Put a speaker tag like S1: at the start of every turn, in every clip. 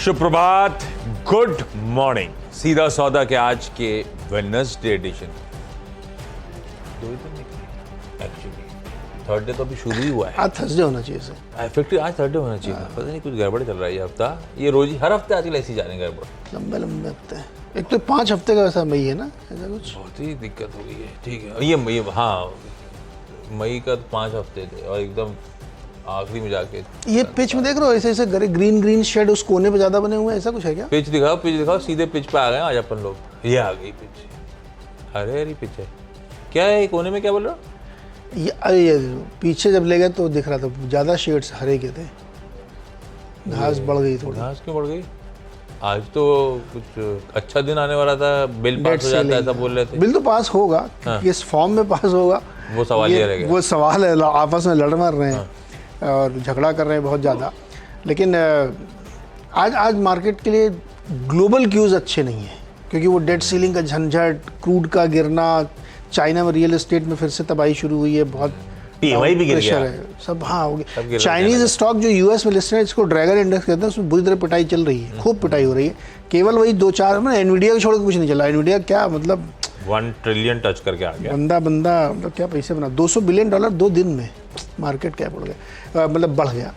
S1: सुप्रभात, good morning. सीधा सौदा के आज के वेडनेसडे एडिशन, 2 दिन निकले एक्चुअली, थर्सडे तो अभी शुरू ही हुआ है।
S2: आज थर्सडे होना चाहिए सर,
S1: इफेक्टिव आज थर्सडे होना चाहिए। पता नहीं कुछ गड़बड़ चल रहा है ये हफ्ता, ये रोज ही हर हफ्ते आजकल ऐसी जा रहे हैं गड़बड़।
S2: लंबे लंबे हफ्ते हैं। एक तो 5 हफ्ते का वैसा मई है ना, ऐसा कुछ
S1: बहुत ही दिक्कत हो गई है। ठीक है, ये मई, हाँ मई का 5 हफ्ते थे और एकदम आखिरी में जाके
S2: ये पिच में देख रहे हो, ऐसे ऐसे ग्रीन ग्रीन शेड उस कोने पे ज्यादा बने हुए हैं, ऐसा कुछ है क्या?
S1: पिच दिखाओ, सीधे पिच पे आ गए आज अपन लोग। ये आ गई पिच, हरे हरी पिच है। क्या है ये कोने में, क्या बोल रहा हो?
S2: ये पीछे जब ले गए तो दिख रहा था ज्यादा शेड्स हरे के थे, घास बढ़ गई थोड़ी।
S1: घास क्यों बढ़ गई? आज तो कुछ अच्छा दिन आने वाला था, बिल पास हो जाता है ऐसा बोल रहे थे।
S2: बिल तो पास होगा, किस फॉर्म में पास होगा
S1: वो सवाल ये रह गया।
S2: वो सवाल है, आपस में लड़ मर रहे हैं और झगड़ा कर रहे हैं बहुत ज़्यादा। लेकिन आज मार्केट के लिए ग्लोबल क्यूज अच्छे नहीं है, क्योंकि वो डेट सीलिंग का झंझट, क्रूड का गिरना, चाइना में रियल एस्टेट में फिर से तबाही शुरू हुई है, बहुत
S1: PMI भी गिर गया
S2: है सब। हाँ हो गया। चाइनीज स्टॉक जो यूएस में लिस्टेड है, इसको ड्रैगन इंडेक्स कहते हैं, उसमें बुरी तरह पिटाई चल रही है, खूब पिटाई हो रही है। केवल वही 2-4 में एनवीडिया को छोड़ के कुछ नहीं चला। एनवीडिया क्या मतलब
S1: 1 ट्रिलियन टच करके आ गया।
S2: बंदा मतलब क्या पैसे बना, $200 बिलियन 2 दिन में मार्केट कैप बढ़ गया, मतलब बढ़ गया।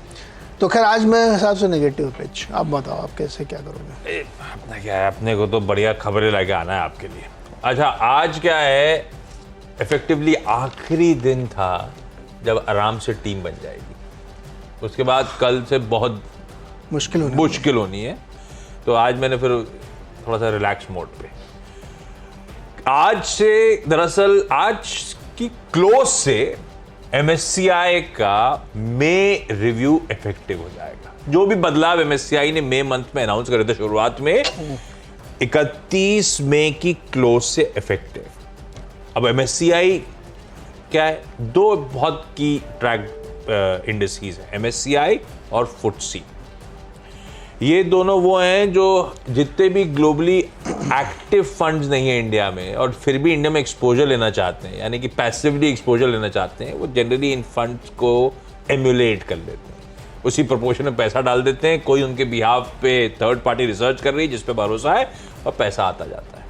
S2: तो खैर आज मेरे हिसाब से नेगेटिव पिच। आप बताओ आप कैसे क्या करोगे?
S1: अपना क्या है, अपने को तो बढ़िया खबरें लेके आना है आपके लिए। अच्छा आज क्या है, इफेक्टिवली आखिरी दिन था जब आराम से टीम बन जाएगी। उसके बाद कल से बहुत मुश्किल होनी है। तो आज मैंने फिर थोड़ा सा रिलैक्स मोड पे, आज से दरअसल आज की क्लोज से MSCI का मई रिव्यू इफेक्टिव हो जाएगा। जो भी बदलाव MSCI ने मई मंथ में अनाउंस करे थे शुरुआत में, 31 मई की क्लोज से इफेक्टिव। अब MSCI क्या है, 2 बहुत की ट्रैक इंडिसेस है, MSCI और FTSE। ये दोनों वो हैं जो जितने भी ग्लोबली एक्टिव फंड्स नहीं है इंडिया में, और फिर भी इंडिया में एक्सपोजर लेना चाहते हैं, यानी कि पैसिवली एक्सपोजर लेना चाहते हैं, वो जनरली इन फंड्स को एम्यूलेट कर लेते हैं, उसी प्रोपोर्शन में पैसा डाल देते हैं। कोई उनके बिहाफ पे थर्ड पार्टी रिसर्च कर रही है जिस पे भरोसा है, और पैसा आता जाता है।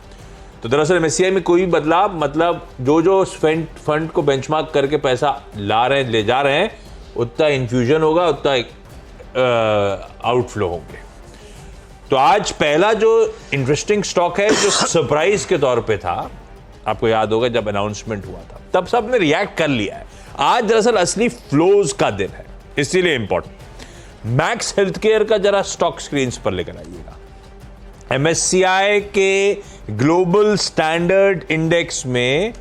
S1: तो दरअसल MSCI में कोई भी बदलाव, मतलब जो फंड को बेंचमार्क करके पैसा ला रहे हैं, ले जा रहे हैं, उतना इन्फ्यूजन होगा, उतना आउटफ्लो होंगे। तो आज पहला जो इंटरेस्टिंग स्टॉक है, जो सरप्राइज के तौर पे था, आपको याद होगा जब अनाउंसमेंट हुआ था तब सबने रिएक्ट कर लिया है। आज दरअसल असली फ्लोज का दिन है, इसीलिए इंपॉर्टेंट। मैक्स हेल्थकेयर का जरा स्टॉक स्क्रीन पर लेकर आइएगा। MSCI के ग्लोबल स्टैंडर्ड इंडेक्स में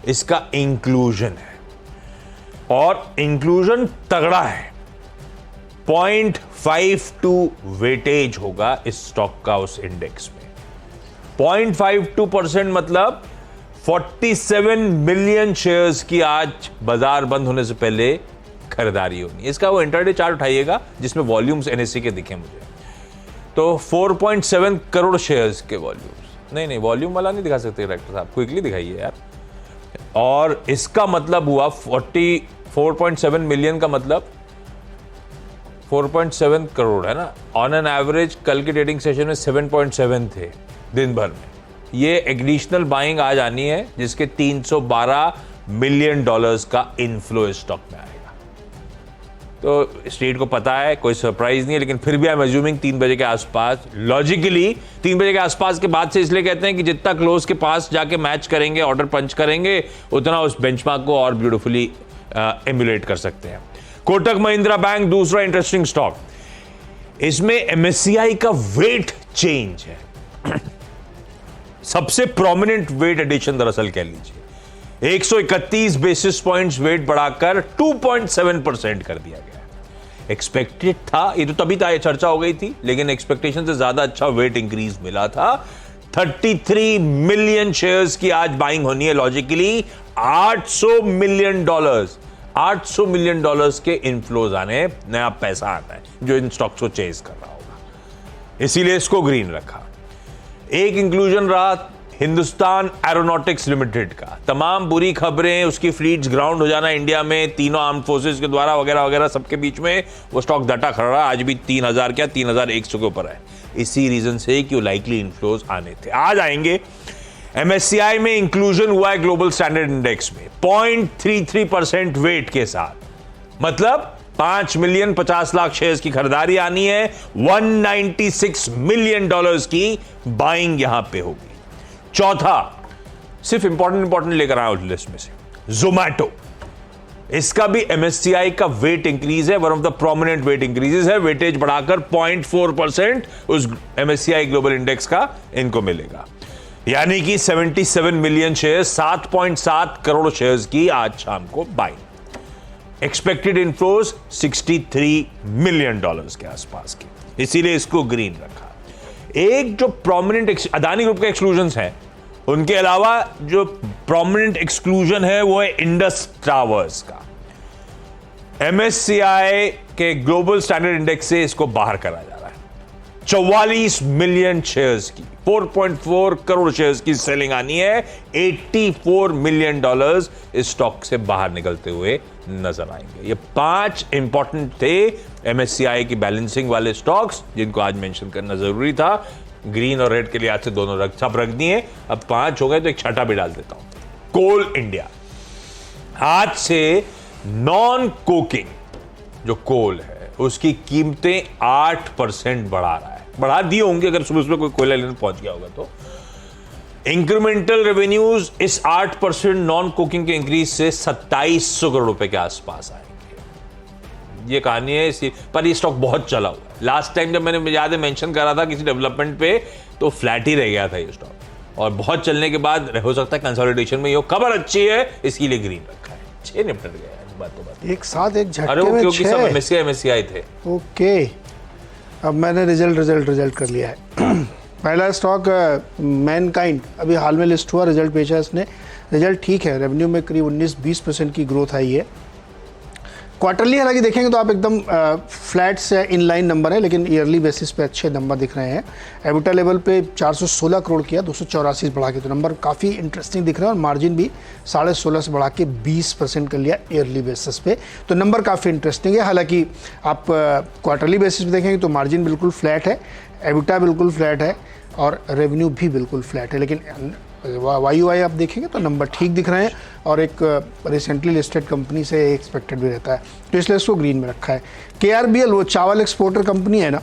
S1: इसका इंक्लूजन है, और इंक्लूजन तगड़ा है। 0.52 वेटेज होगा इस स्टॉक का उस इंडेक्स में। 0.52% मतलब 47 मिलियन शेयर्स की आज बाजार बंद होने से पहले खरीदारी होनी है। इसका वो इंटरडे चार्ट उठाइएगा जिसमें वॉल्यूम्स NSE के दिखे मुझे, तो 4.7 करोड़ शेयर्स के वॉल्यूम्स। नहीं वॉल्यूम वाला नहीं दिखा सकते डायरेक्टर साहब, क्विकली दिखाइए यार। और इसका मतलब हुआ 4.7 मिलियन का मतलब 4.7 करोड़ है ना। ऑन एन एवरेज कल के ट्रेडिंग सेशन में 7.7 थे दिन भर में। ये एडिशनल बाइंग आज आनी है, जिसके $312 मिलियन का इनफ्लो स्टॉक में आएगा। तो स्ट्रीट को पता है, कोई सरप्राइज नहीं है, लेकिन फिर भी आई एम अज्यूमिंग 3 बजे के आसपास, लॉजिकली 3 बजे के आसपास के बाद से, इसलिए कहते हैं कि जितना क्लोज के पास जाके मैच करेंगे, ऑर्डर पंच करेंगे, उतना उस बेंचमार्क को और ब्यूटीफुली एम्युलेट कर सकते हैं। कोटक महिंद्रा बैंक दूसरा इंटरेस्टिंग स्टॉक, इसमें MSCI का वेट चेंज है। सबसे प्रोमिनेंट वेट एडिशन दरअसल कह लीजिए, 131 बेसिस पॉइंट्स वेट बढ़ाकर 2.7% कर दिया गया। एक्सपेक्टेड था, ये तो तभी चर्चा हो गई थी, लेकिन एक्सपेक्टेशन से ज्यादा अच्छा वेट इंक्रीज मिला था। 33 मिलियन शेयर्स की आज बाइंग होनी है। लॉजिकली $800 मिलियन के इनफ्लोज आने, नया पैसा आना है जो इन स्टॉक्स को चेज कर रहा होगा, इसीलिए इसको ग्रीन रखा। एक इंक्लूजन रहा हिंदुस्तान एरोनॉटिक्स लिमिटेड का तमाम बुरी खबरें, उसकी फ्लीट्स ग्राउंड हो जाना इंडिया में तीनों आर्म फोर्सेस के द्वारा वगैरह वगैरह सबके बीच में वो स्टॉक डटा खड़ा रहा। आज भी 3000 क्या 3100 के ऊपर है। इसी रीजन से कि वो लाइकली इनफ्लोज आने थे। आज आएंगे। MSCI में इंक्लूजन हुआ है ग्लोबल स्टैंडर्ड इंडेक्स में 0.33% वेट के साथ, मतलब 5,50,00,000 शेयर्स की खरीदारी आनी है। $196 मिलियन की बाइंग यहां पे होगी। चौथा, सिर्फ इंपॉर्टेंट लेकर आया उस लिस्ट में से, जोमैटो। इसका भी MSCI का वेट इंक्रीज है, one of the prominent weight increases है। वेटेज बढ़ाकर 0.4% उस MSCI ग्लोबल इंडेक्स का इनको मिलेगा, यानी कि 77 मिलियन शेयर, 7.7 करोड़ शेयर्स की आज शाम को बाइंग। एक्सपेक्टेड इनफ्लोज $63 मिलियन के आसपास की, इसीलिए इसको ग्रीन रखा। एक जो प्रोमिनेंट अदानी ग्रुप के एक्सक्लूजन है, उनके अलावा जो प्रोमिनेंट एक्सक्लूजन है वो है इंडस टावर्स का। MSCI के ग्लोबल स्टैंडर्ड इंडेक्स से इसको बाहर करा जा रहा है। 44 मिलियन शेयर्स की, 4.4 करोड़ शेयर्स की सेलिंग आनी है। $84 मिलियन इस स्टॉक से बाहर निकलते हुए नजर आएंगे। ये 5 इंपॉर्टेंट थे MSCI की बैलेंसिंग वाले स्टॉक्स, जिनको आज मेंशन करना जरूरी था। ग्रीन और रेड के लिए आज से दोनों सब रख दिए। अब 5 हो गए तो एक छठा भी डाल देता हूं। कोल इंडिया आज से नॉन कोकिंग जो कोल है उसकी कीमतें 8% बढ़ा रहा है। बढ़ा दिए होंगे अगर सुबह कोई कोयला लेने पहुंच गया होगा तो। इंक्रीमेंटल रेवेन्यूज इस 8% नॉन कुकिंग के इंक्रीज से 2700 करोड़ रुपए के आसपास आएंगे। ये कहानी है इसी पर। ये स्टॉक बहुत चला हुआ है। लास्ट टाइम जब मैंने याद है मेंशन करा था किसी डेवलपमेंट पे, तो फ्लैट ही रह गया था ये स्टॉक, और बहुत चलने के बाद हो सकता है कंसोलिडेशन में ये खबर अच्छी है, इसके लिए ग्रीन रखा है। 6 निपट गया बातों बात
S2: एक साथ एक झटके
S1: अरे वो
S2: में
S1: क्योंकि
S2: 6।
S1: सब MSCI थे।
S2: ओके, अब मैंने रिजल्ट कर लिया है। पहला स्टॉक मैनकाइंड अभी हाल में लिस्ट हुआ, रिजल्ट भेजा इसने। रिजल्ट ठीक है, रेवेन्यू में करीब 19-20% की ग्रोथ आई है। क्वार्टरली हालांकि देखेंगे तो आप एकदम फ्लैट से इनलाइन नंबर है, लेकिन ईयरली बेसिस पे अच्छे नंबर दिख रहे हैं। एबिटा लेवल पे 416 करोड़ किया, 284 बढ़ा के, तो नंबर काफ़ी इंटरेस्टिंग दिख रहा है। और मार्जिन भी 16.5 से बढ़ा के 20% कर लिया ईयरली बेसिस पे, तो नंबर काफ़ी इंटरेस्टिंग है। हालांकि आप क्वार्टरली बेसिस पे देखेंगे तो मार्जिन बिल्कुल फ्लैट है, एबिटा बिल्कुल फ्लैट है और रेवेन्यू भी बिल्कुल फ्लैट है। लेकिन YoY आप देखेंगे तो नंबर ठीक दिख रहे हैं, और एक रिसेंटली लिस्टेड कंपनी से एक्सपेक्टेड भी रहता है, तो इसलिए इसको ग्रीन में रखा है। KRBL वो चावल एक्सपोर्टर कंपनी है ना,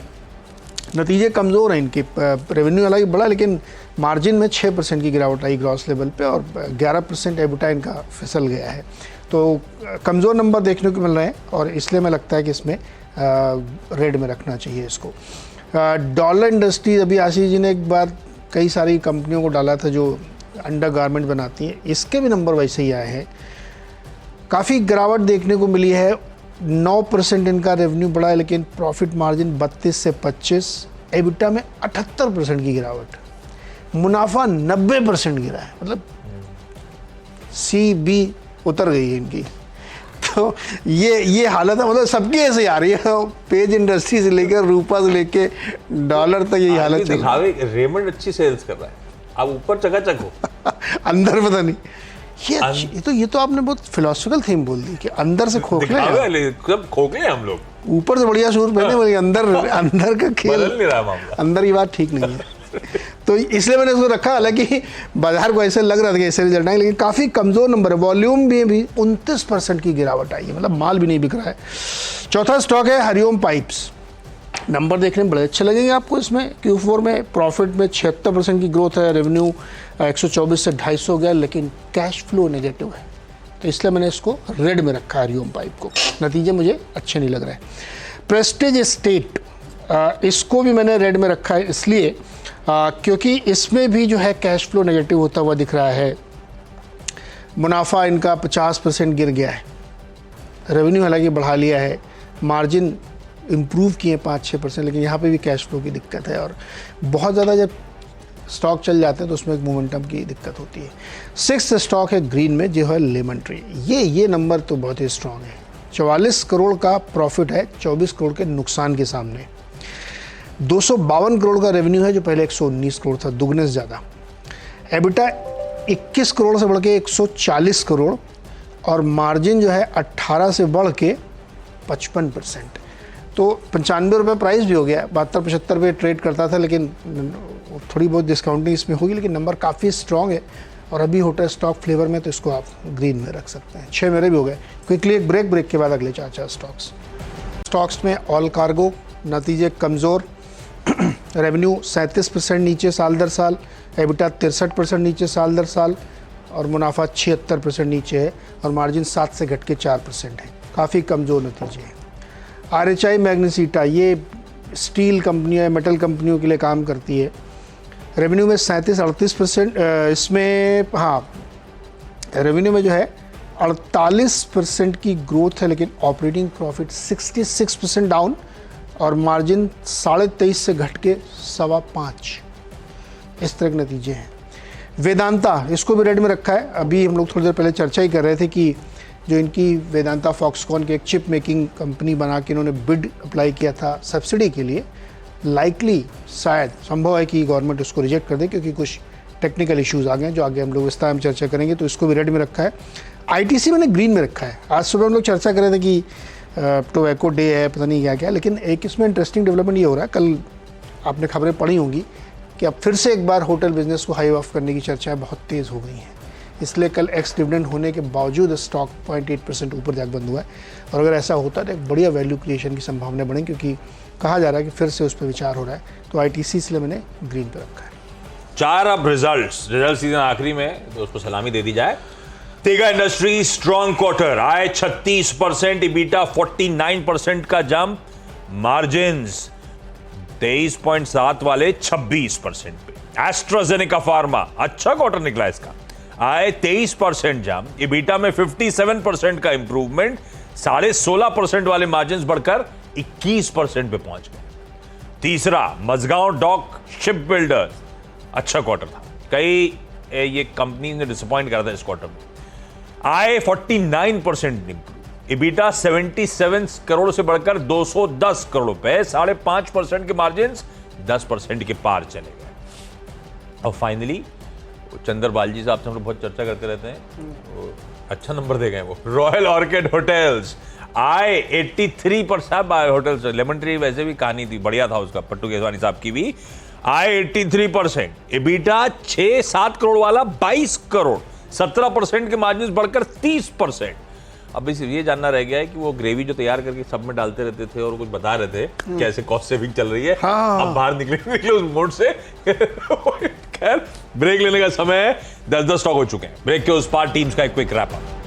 S2: नतीजे कमज़ोर हैं इनके। रेवेन्यू हालांकि बढ़ा, लेकिन मार्जिन में 6% की गिरावट आई ग्रॉस लेवल पे, और 11% एबिटा इनका फिसल गया है। तो कमज़ोर नंबर देखने को मिल रहे हैं, और इसलिए मैं लगता है कि इसमें रेड में रखना चाहिए इसको। डॉलर इंडस्ट्रीज, अभी आशीष जी ने एक बार कई सारी कंपनियों को डाला था जो अंडर गारमेंट बनाती हैं, इसके भी नंबर वैसे ही आए हैं। काफ़ी गिरावट देखने को मिली है। 9% इनका रेवेन्यू बढ़ा है, लेकिन प्रॉफिट मार्जिन 32 से 25, एबिटा में 78% की गिरावट, मुनाफा 90% गिरा है, मतलब CB उतर गई है इनकी। तो ये हालत है, मतलब सबकी ऐसे आ रही है। पेज इंडस्ट्री से लेकर रूपा से लेकर डॉलर तक यही हालत चल रही है।
S1: रेमंड अच्छी सेल्स कर रहा है, अब ऊपर चकाचक हो
S2: अंदर पता नहीं। ये तो आपने बहुत फिलोसफिकल थीम बोल दी कि अंदर से खोखले हैं।
S1: सब खोखले हम लोग,
S2: ऊपर से बढ़िया शूट पहने, बोलिए अंदर का खेल
S1: बदल नहीं रहा मामला।
S2: अंदर की बात ठीक नहीं है। तो इसलिए मैंने उसको रखा। हालांकि बाजार को ऐसे लग रहा था कि ऐसे रिजल्ट आएंगे, लेकिन काफ़ी कमज़ोर नंबर है। वॉल्यूम भी 29% की गिरावट आई है, मतलब माल भी नहीं बिक रहा है। चौथा स्टॉक है हरिओम पाइप्स। नंबर देखने में बड़े अच्छे लगेंगे आपको। इसमें Q4 में प्रॉफिट में 76% की ग्रोथ है, रेवेन्यू 124 से 250 हो गया, लेकिन कैश फ्लो नेगेटिव है, तो इसलिए मैंने इसको रेड में रखा हरिओम पाइप को। नतीजे मुझे अच्छे नहीं लग रहे। प्रेस्टीज एस्टेट, इसको भी मैंने रेड में रखा है, इसलिए क्योंकि इसमें भी जो है कैश फ्लो नेगेटिव होता हुआ दिख रहा है। मुनाफा इनका 50% गिर गया है, रेवेन्यू हालांकि बढ़ा लिया है, मार्जिन इम्प्रूव किए 5-6%, लेकिन यहाँ पे भी कैश फ्लो की दिक्कत है। और बहुत ज़्यादा जब स्टॉक चल जाते हैं तो उसमें एक मोमेंटम की दिक्कत होती है। 6th स्टॉक है ग्रीन में, जो है लेमन ट्री। ये नंबर तो बहुत ही स्ट्रॉन्ग है। 44 करोड़ का प्रॉफिट है, 24 करोड़ के नुकसान के सामने। 252 करोड़ का रेवेन्यू है, जो पहले 119 करोड़ था, दुगने से ज़्यादा। एबिटा 21 करोड़ से बढ़ के 140 करोड़ और मार्जिन जो है 18 से बढ़ के 55%। तो 95 रुपये प्राइस भी हो गया, 72-75 रुपये ट्रेड करता था, लेकिन थोड़ी बहुत डिस्काउंटिंग इसमें होगी, लेकिन नंबर काफ़ी स्ट्रॉन्ग है। और अभी होटल स्टॉक फ्लेवर में, तो इसको आप ग्रीन में रख सकते हैं। 6 मेरे भी हो गए। क्विकली एक ब्रेक के बाद अगले 4 स्टॉक्स में ऑल कार्गो नतीजे कमज़ोर, रेवेन्यू 37% नीचे साल दर साल, एबिटा 63% नीचे साल दर साल और मुनाफा 76% नीचे है और मार्जिन 7 से घट के 4% है। काफ़ी कमज़ोर नतीजे हैं। RHI मैग्नेसीटा, ये स्टील कंपनी है, मेटल कंपनियों के लिए काम करती है। रेवेन्यू में 37-38%, इसमें हाँ रेवेन्यू में जो है 48% की ग्रोथ है, लेकिन ऑपरेटिंग प्रॉफिट 66% डाउन और मार्जिन 23.5 से घट के 5.25। इस तरह के नतीजे हैं। वेदांता, इसको भी रेड में रखा है। अभी हम लोग थोड़ी देर पहले चर्चा ही कर रहे थे कि जो इनकी वेदांता फॉक्सकॉन की एक चिप मेकिंग कंपनी बना के इन्होंने बिड अप्लाई किया था सब्सिडी के लिए, लाइकली शायद संभव है कि गवर्नमेंट उसको रिजेक्ट कर दे, क्योंकि कुछ टेक्निकल इश्यूज आ गए हैं जो आगे हम लोग विस्तार में चर्चा करेंगे। तो इसको भी रेड में रखा है। ITC मैंने ग्रीन में रखा है। आज सुबह हम लोग चर्चा कर रहे थे कि टोबैको डे है, पता नहीं क्या क्या, लेकिन एक इसमें इंटरेस्टिंग डेवलपमेंट ये हो रहा है, कल आपने खबरें पढ़ी होंगी कि अब फिर से एक बार होटल बिजनेस को हाई ऑफ करने की चर्चाएं बहुत तेज़ हो गई हैं। इसलिए कल एक्स डिविडेंड होने के बावजूद स्टॉक 0.8% ऊपर जाकर बंद हुआ है। और अगर ऐसा होता है तो एक बढ़िया वैल्यू क्रिएशन की संभावना बढ़े, क्योंकि कहा जा रहा है कि फिर से उस पर विचार हो रहा है। तो ITC इसलिए मैंने ग्रीन पर रखा है।
S1: 4 अब रिजल्ट सीजन आखिरी में, तो उसको सलामी दे दी जाए। तेगा इंडस्ट्री स्ट्रॉन्ग क्वार्टर, आय 36%, इबिटा 49% का जंप, मार्जिन्स 23.7 वाले 26% पे। एस्ट्राजेनेका फार्मा, अच्छा क्वार्टर निकला इसका, आय 23% जंप, इबिटा में 57% का इंप्रूवमेंट, 16.5% वाले मार्जिन्स बढ़कर 21% पे पहुंच गए। तीसरा मजगांव डॉक शिप बिल्डर्स, अच्छा क्वार्टर था, कई ये कंपनी ने डिसअपॉइंट करा था इस क्वार्टर में। आय 49% इंप्रूव, इबिटा 77 करोड़ से बढ़कर 210 करोड़ रुपए, 5.5% के मार्जिन्स 10% के पार चले गए। और फाइनली चंद्रबाल जी साहब से हम लोग बहुत चर्चा करते रहते हैं, वो अच्छा नंबर दे गए वो, रॉयल ऑर्किड होटल्स, आय 83%, होटल्स लेमन ट्री वैसे भी कहानी थी, बढ़िया था उसका, पट्टू केसवानी साहब की भी, आय 83%, इबिटा 6-7 करोड़ वाला 22 करोड़, 17% के मार्जिन बढ़कर 30%। अब इस ये जानना रह गया है कि वो ग्रेवी जो तैयार करके सब में डालते रहते थे और कुछ बता रहे थे कैसे कॉस्ट सेविंग चल रही है। अब बाहर निकले उस मोड से। खैर ब्रेक लेने का समय है, 10 स्टॉक हो चुके हैं। ब्रेक के उस पार टीम्स का एक क्विक रैप अप।